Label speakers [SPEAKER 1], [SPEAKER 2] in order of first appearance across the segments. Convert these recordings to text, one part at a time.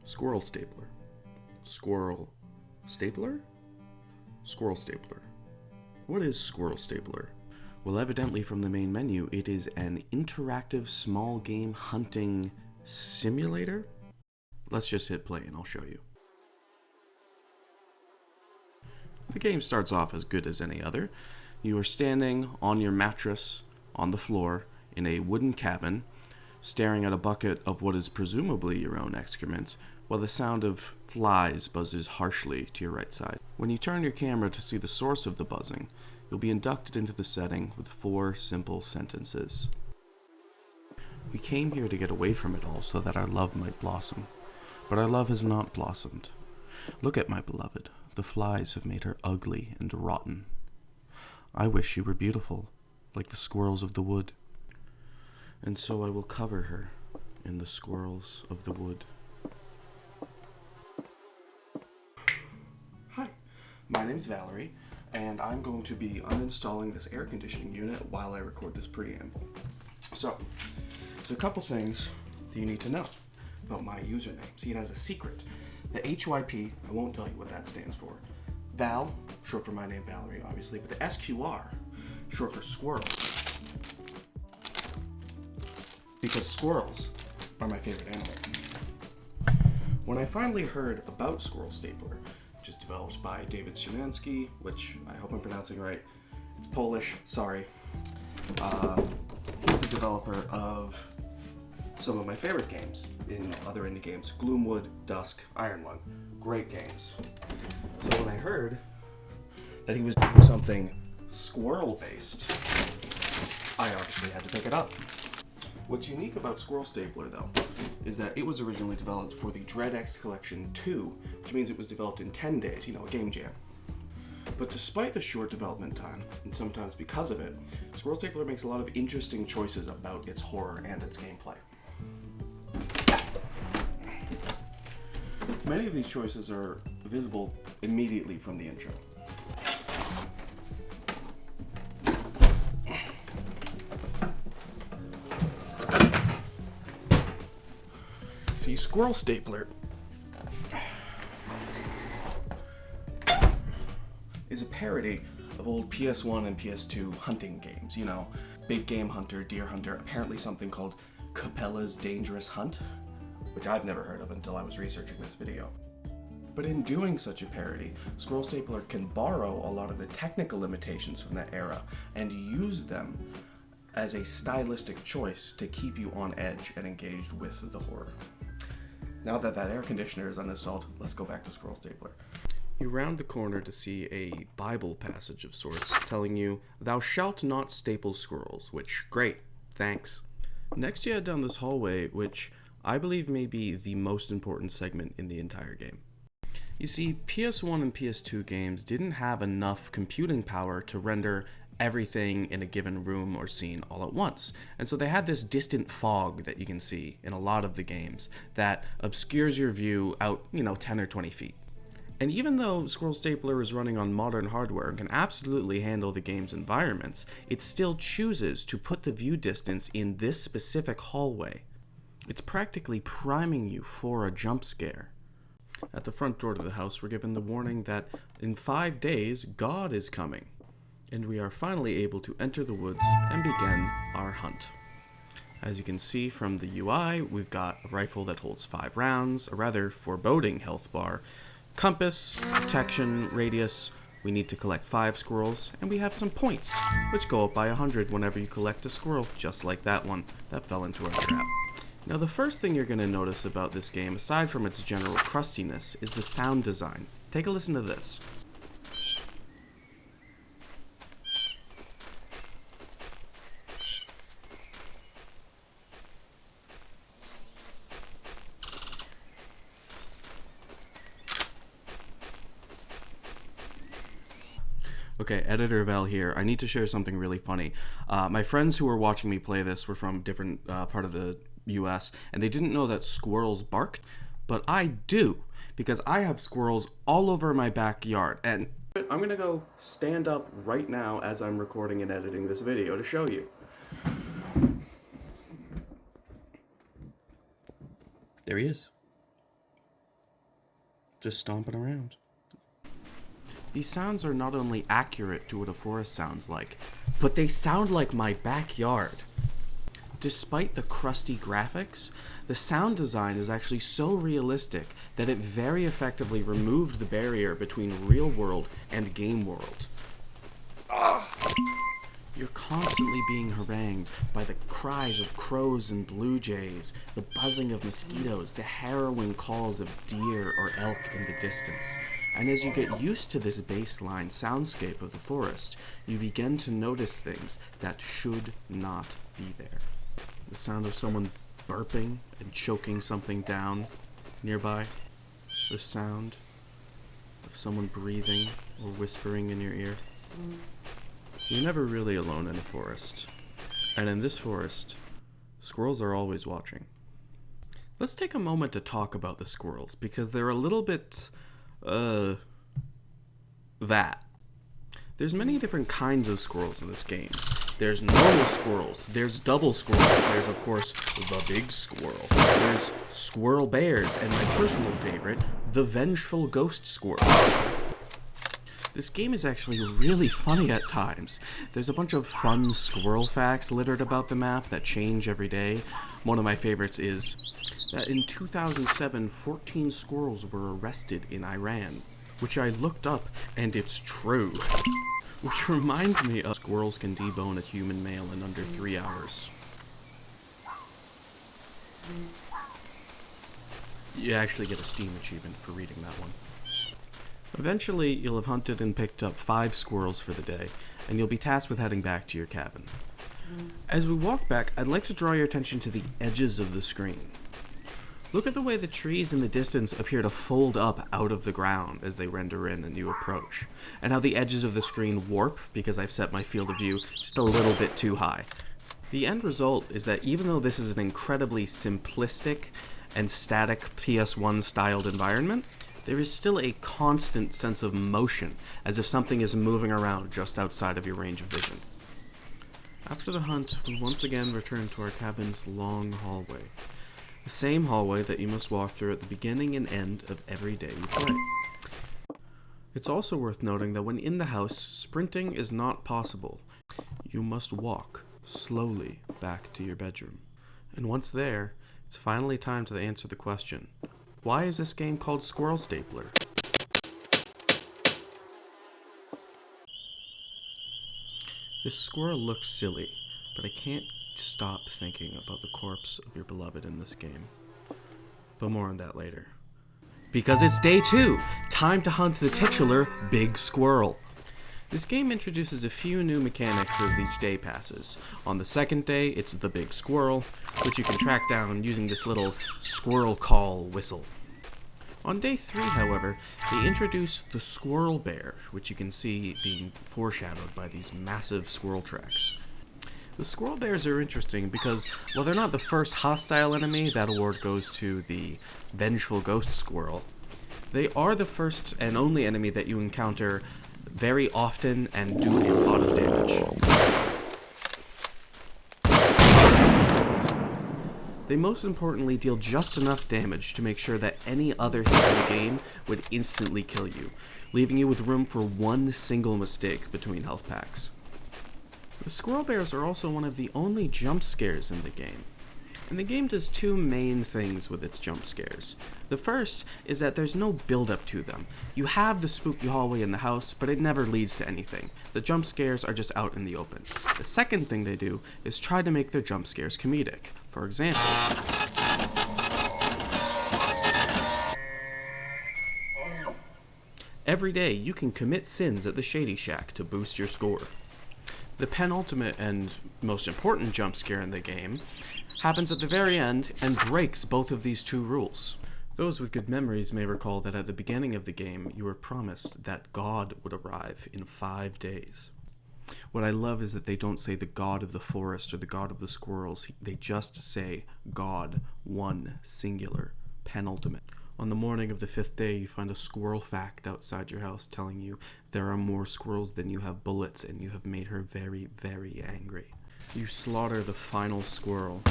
[SPEAKER 1] Squirrel stapler. Squirrel stapler? Squirrel stapler. What is squirrel stapler? Well, evidently from the main menu, it is an interactive small game hunting simulator. Let's just hit play and I'll show you. The game starts off as good as any other. You are standing on your mattress on the floor in a wooden cabin, staring at a bucket of what is presumably your own excrement, while the sound of flies buzzes harshly to your right side. When you turn your camera to see the source of the buzzing, you'll be inducted into the setting with 4 simple sentences. We came here to get away from it all so that our love might blossom, but our love has not blossomed. Look at my beloved. The flies have made her ugly and rotten. I wish she were beautiful, like the squirrels of the wood. And so I will cover her in the squirrels of the wood. Hi, my name's Valerie, and I'm going to be uninstalling this air conditioning unit while I record this preamble. So, there's a couple things that you need to know about my username. See, it has a secret. The HYP, I won't tell you what that stands for. Val, short for my name Valerie, obviously, but the SQR, short for squirrel. Because squirrels are my favorite animal. When I finally heard about Squirrel Stapler, which is developed by David Szymanski, which I hope I'm pronouncing right, it's Polish, sorry. He's the developer of some of my favorite games in other indie games. Gloomwood, Dusk, Iron Lung. Great games. So when I heard that he was doing something squirrel-based, I obviously had to pick it up. What's unique about Squirrel Stapler, though, is that it was originally developed for the DreadX Collection 2, which means it was developed in 10 days, a game jam. But despite the short development time, and sometimes because of it, Squirrel Stapler makes a lot of interesting choices about its horror and its gameplay. Many of these choices are visible immediately from the intro. See, Squirrel Stapler is a parody of old PS1 and PS2 hunting games. Big Game Hunter, Deer Hunter, apparently something called Capella's Dangerous Hunt, which I've never heard of until I was researching this video. But in doing such a parody, Squirrel Stapler can borrow a lot of the technical limitations from that era and use them as a stylistic choice to keep you on edge and engaged with the horror. Now that air conditioner is uninstalled, let's go back to Squirrel Stapler. You round the corner to see a Bible passage of sorts telling you, "Thou shalt not staple squirrels," which, great, thanks. Next you head down this hallway, which I believe may be the most important segment in the entire game. You see, PS1 and PS2 games didn't have enough computing power to render everything in a given room or scene all at once. And so they had this distant fog that you can see in a lot of the games that obscures your view out, 10 or 20 feet. And even though Squirrel Stapler is running on modern hardware and can absolutely handle the game's environments, it still chooses to put the view distance in this specific hallway. It's practically priming you for a jump scare. At the front door to the house, we're given the warning that in 5 days, God is coming. And we are finally able to enter the woods and begin our hunt. As you can see from the UI, we've got a rifle that holds 5 rounds, a rather foreboding health bar, compass, protection, radius. We need to collect 5 squirrels, and we have some points, which go up by 100 whenever you collect a squirrel, just like that one that fell into our trap. Now, the first thing you're going to notice about this game, aside from its general crustiness, is the sound design. Take a listen to this. Okay, Editor Val here. I need to share something really funny. My friends who were watching me play this were from a different part of the US, and they didn't know that squirrels barked, but I do, because I have squirrels all over my backyard, and I'm gonna go stand up right now as I'm recording and editing this video to show you. There he is. just stomping around.
[SPEAKER 2] These sounds are not only accurate to what a forest sounds like, but they sound like my backyard. Despite the crusty graphics, the sound design is actually so realistic that it very effectively removed the barrier between real world and game world. You're constantly being harangued by the cries of crows and blue jays, the buzzing of mosquitoes, the harrowing calls of deer or elk in the distance. And as you get used to this baseline soundscape of the forest, you begin to notice things that should not be there. The sound of someone burping and choking something down nearby. The sound of someone breathing or whispering in your ear. You're never really alone in a forest. And in this forest, squirrels are always watching. Let's take a moment to talk about the squirrels, because they're a little bit, that. There's many different kinds of squirrels in this game. There's normal squirrels, there's double squirrels, there's of course the big squirrel, there's squirrel bears, and my personal favorite, the vengeful ghost squirrel. This game is actually really funny at times. There's a bunch of fun squirrel facts littered about the map that change every day. One of my favorites is that in 2007, 14 squirrels were arrested in Iran, which I looked up, and it's true. Which reminds me of squirrels can debone a human male in under 3 hours. You actually get a Steam achievement for reading that one. Eventually, you'll have hunted and picked up 5 squirrels for the day, and you'll be tasked with heading back to your cabin. As we walk back, I'd like to draw your attention to the edges of the screen. Look at the way the trees in the distance appear to fold up out of the ground as they render in a new approach, and how the edges of the screen warp because I've set my field of view just a little bit too high. The end result is that even though this is an incredibly simplistic and static PS1 styled environment, there is still a constant sense of motion, as if something is moving around just outside of your range of vision. After the hunt, we once again return to our cabin's long hallway. The same hallway that you must walk through at the beginning and end of every day you play. It's also worth noting that when in the house, sprinting is not possible. You must walk slowly back to your bedroom. And once there, it's finally time to answer the question, why is this game called Squirrel Stapler? This squirrel looks silly, but I can't stop thinking about the corpse of your beloved in this game. But more on that later. Because it's day 2! Time to hunt the titular Big Squirrel. This game introduces a few new mechanics as each day passes. On the second day, it's the Big Squirrel, which you can track down using this little squirrel call whistle. On day 3, however, they introduce the Squirrel Bear, which you can see being foreshadowed by these massive squirrel tracks. The squirrel bears are interesting because, while they're not the first hostile enemy, that award goes to the vengeful ghost squirrel, they are the first and only enemy that you encounter very often and do a lot of damage. They most importantly deal just enough damage to make sure that any other hit in the game would instantly kill you, leaving you with room for one single mistake between health packs. The squirrel bears are also one of the only jump scares in the game. And the game does 2 main things with its jump scares. The first is that there's no build-up to them. You have the spooky hallway in the house, but it never leads to anything. The jump scares are just out in the open. The second thing they do is try to make their jump scares comedic. For example, every day you can commit sins at the Shady Shack to boost your score. The penultimate and most important jump scare in the game happens at the very end and breaks both of these 2 rules. Those with good memories may recall that at the beginning of the game, you were promised that God would arrive in 5 days. What I love is that they don't say the god of the forest or the god of the squirrels, they just say God, one, singular, penultimate. On the morning of the 5th day, you find a squirrel fact outside your house telling you there are more squirrels than you have bullets and you have made her very, very angry. You slaughter the final squirrel,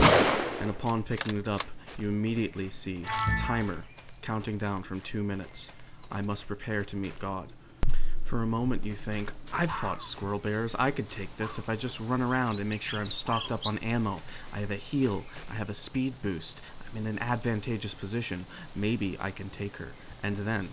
[SPEAKER 2] and upon picking it up, you immediately see a timer counting down from 2 minutes. I must prepare to meet God. For a moment you think, I've fought squirrel bears, I could take this if I just run around and make sure I'm stocked up on ammo. I have a heal, I have a speed boost, I'm in an advantageous position, maybe I can take her. And then,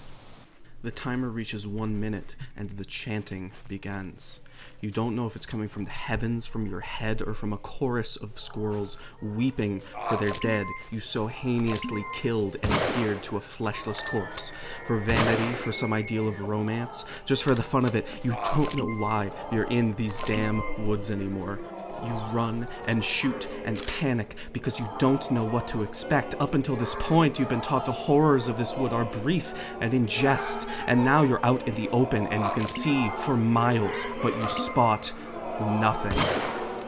[SPEAKER 2] the timer reaches 1 minute and the chanting begins. You don't know if it's coming from the heavens, from your head, or from a chorus of squirrels weeping for their dead you so heinously killed and adhered to a fleshless corpse. For vanity, for some ideal of romance, just for the fun of it, you don't know why you're in these damn woods anymore. You run and shoot and panic because you don't know what to expect. Up until this point, you've been taught the horrors of this wood are brief and in jest, and now you're out in the open and you can see for miles, but you spot nothing.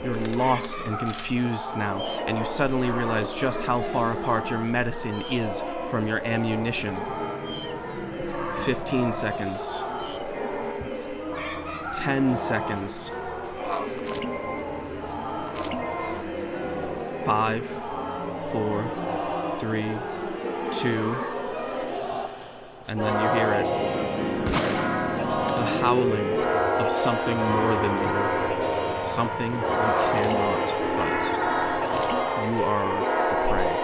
[SPEAKER 2] You're lost and confused now, and you suddenly realize just how far apart your medicine is from your ammunition. 15 seconds. 10 seconds. 5, 4, 3, 2, and then you hear it. The howling of something more than you. Something you cannot fight. You are the prey.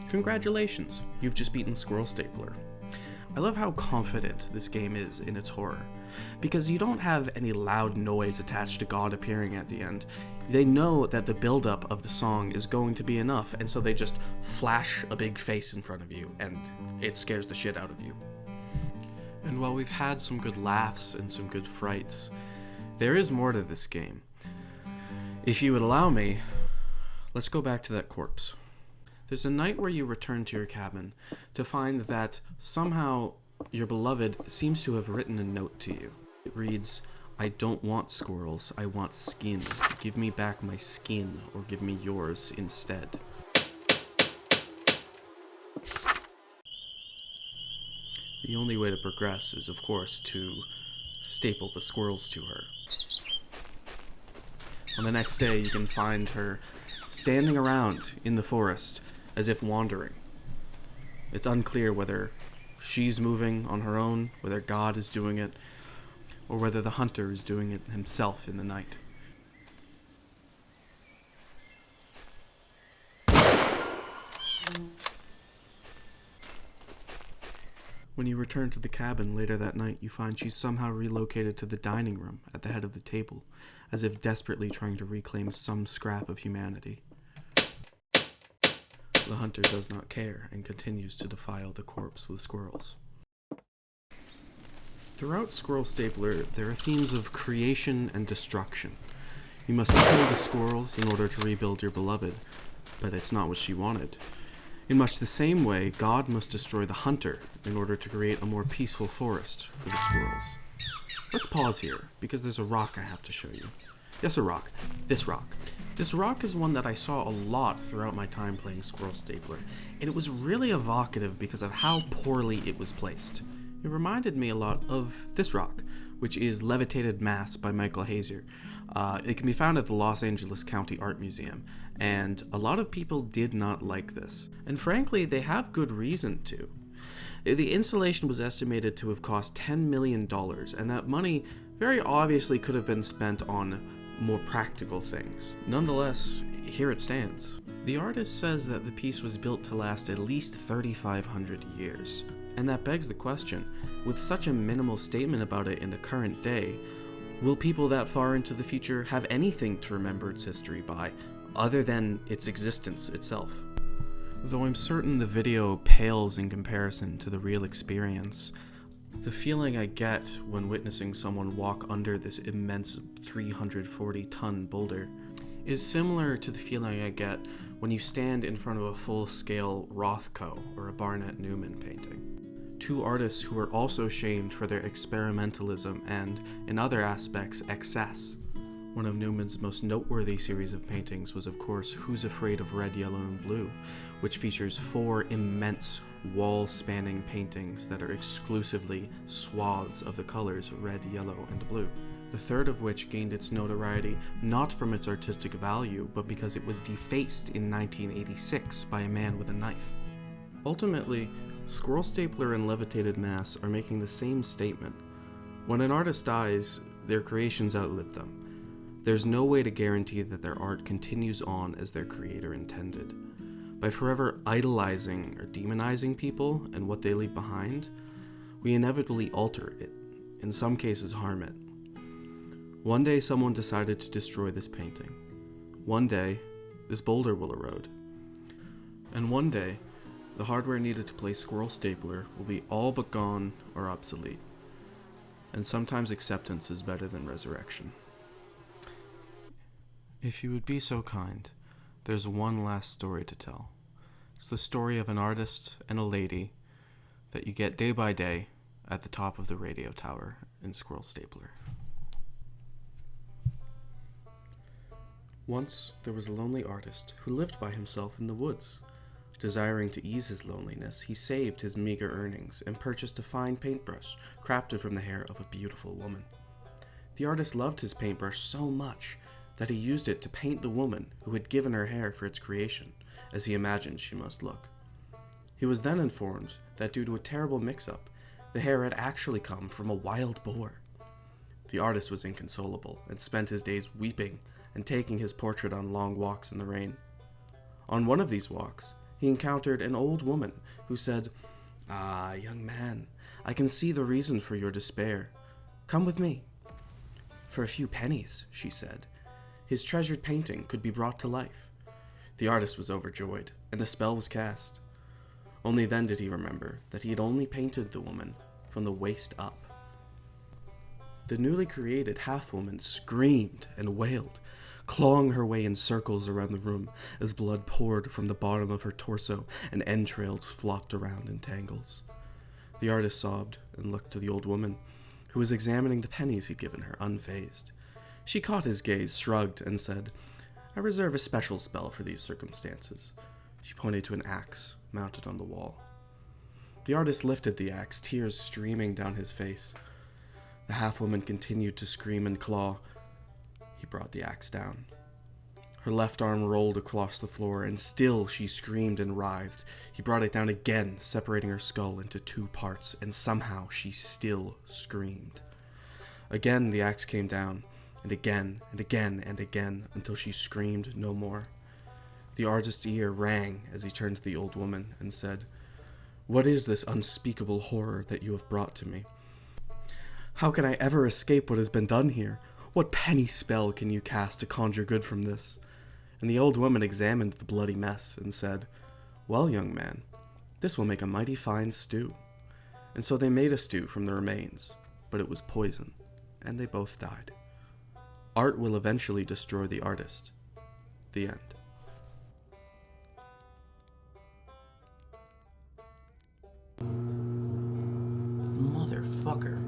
[SPEAKER 2] Congratulations, you've just beaten Squirrel Stapler. I love how confident this game is in its horror, because you don't have any loud noise attached to God appearing at the end. They know that the build-up of the song is going to be enough, and so they just flash a big face in front of you, and it scares the shit out of you. And while we've had some good laughs and some good frights, there is more to this game. If you would allow me, let's go back to that corpse. There's a night where you return to your cabin to find that somehow your beloved seems to have written a note to you. It reads, I don't want squirrels, I want skin. Give me back my skin, or give me yours instead. The only way to progress is, of course, to staple the squirrels to her. On the next day, you can find her standing around in the forest, as if wandering. It's unclear whether she's moving on her own, whether God is doing it, or whether the hunter is doing it himself in the night. When you return to the cabin later that night, you find she's somehow relocated to the dining room at the head of the table, as if desperately trying to reclaim some scrap of humanity. The hunter does not care and continues to defile the corpse with squirrels. Throughout Squirrel Stapler, there are themes of creation and destruction. You must kill the squirrels in order to rebuild your beloved, but it's not what she wanted. In much the same way, God must destroy the hunter in order to create a more peaceful forest for the squirrels. Let's pause here, because there's a rock I have to show you. Yes, a rock. This rock. This rock is one that I saw a lot throughout my time playing Squirrel Stapler, and it was really evocative because of how poorly it was placed. It reminded me a lot of this rock, which is Levitated Mass by Michael Hazer. It can be found at the Los Angeles County Art Museum, and a lot of people did not like this. And frankly, they have good reason to. The installation was estimated to have cost $10 million, and that money very obviously could have been spent on more practical things. Nonetheless, here it stands. The artist says that the piece was built to last at least 3,500 years. And that begs the question, with such a minimal statement about it in the current day, will people that far into the future have anything to remember its history by, other than its existence itself? Though I'm certain the video pales in comparison to the real experience, the feeling I get when witnessing someone walk under this immense 340-ton boulder is similar to the feeling I get when you stand in front of a full-scale Rothko or a Barnett Newman painting. Two artists who are also shamed for their experimentalism and, in other aspects, excess. One of Newman's most noteworthy series of paintings was, of course, Who's Afraid of Red, Yellow, and Blue, which features 4 immense wall-spanning paintings that are exclusively swaths of the colors red, yellow, and blue. The third of which gained its notoriety not from its artistic value, but because it was defaced in 1986 by a man with a knife. Ultimately, Squirrel Stapler and Levitated Mass are making the same statement. When an artist dies, their creations outlive them. There's no way to guarantee that their art continues on as their creator intended. By forever idolizing or demonizing people and what they leave behind, we inevitably alter it, in some cases harm it. One day someone decided to destroy this painting. One day, this boulder will erode. And one day, the hardware needed to play Squirrel Stapler will be all but gone or obsolete. And sometimes acceptance is better than resurrection. If you would be so kind, there's one last story to tell. It's the story of an artist and a lady that you get day by day at the top of the radio tower in Squirrel Stapler. Once, there was a lonely artist who lived by himself in the woods. Desiring to ease his loneliness, he saved his meager earnings and purchased a fine paintbrush crafted from the hair of a beautiful woman. The artist loved his paintbrush so much that he used it to paint the woman who had given her hair for its creation, as he imagined she must look. He was then informed that due to a terrible mix-up, the hair had actually come from a wild boar. The artist was inconsolable and spent his days weeping and taking his portrait on long walks in the rain. On one of these walks, he encountered an old woman who said, "Ah, young man, I can see the reason for your despair. Come with me." "For a few pennies," she said, his treasured painting could be brought to life. The artist was overjoyed, and the spell was cast. Only then did he remember that he had only painted the woman from the waist up. The newly created half-woman screamed and wailed, clawing her way in circles around the room as blood poured from the bottom of her torso and entrails flopped around in tangles. The artist sobbed and looked to the old woman, who was examining the pennies he'd given her, unfazed. She caught his gaze, shrugged, and said, "I reserve a special spell for these circumstances." She pointed to an axe mounted on the wall. The artist lifted the axe, tears streaming down his face. The half-woman continued to scream and claw. He brought the axe down. Her left arm rolled across the floor, and still she screamed and writhed. He brought it down again, separating her skull into 2 parts, and somehow she still screamed. Again the axe came down, and again, and again, and again, until she screamed no more. The artist's ear rang as he turned to the old woman and said, "What is this unspeakable horror that you have brought to me? How can I ever escape what has been done here? What penny spell can you cast to conjure good from this?" And the old woman examined the bloody mess and said, "Well, young man, this will make a mighty fine stew." And so they made a stew from the remains, but it was poison, and they both died. Art will eventually destroy the artist. The end.
[SPEAKER 3] Motherfucker.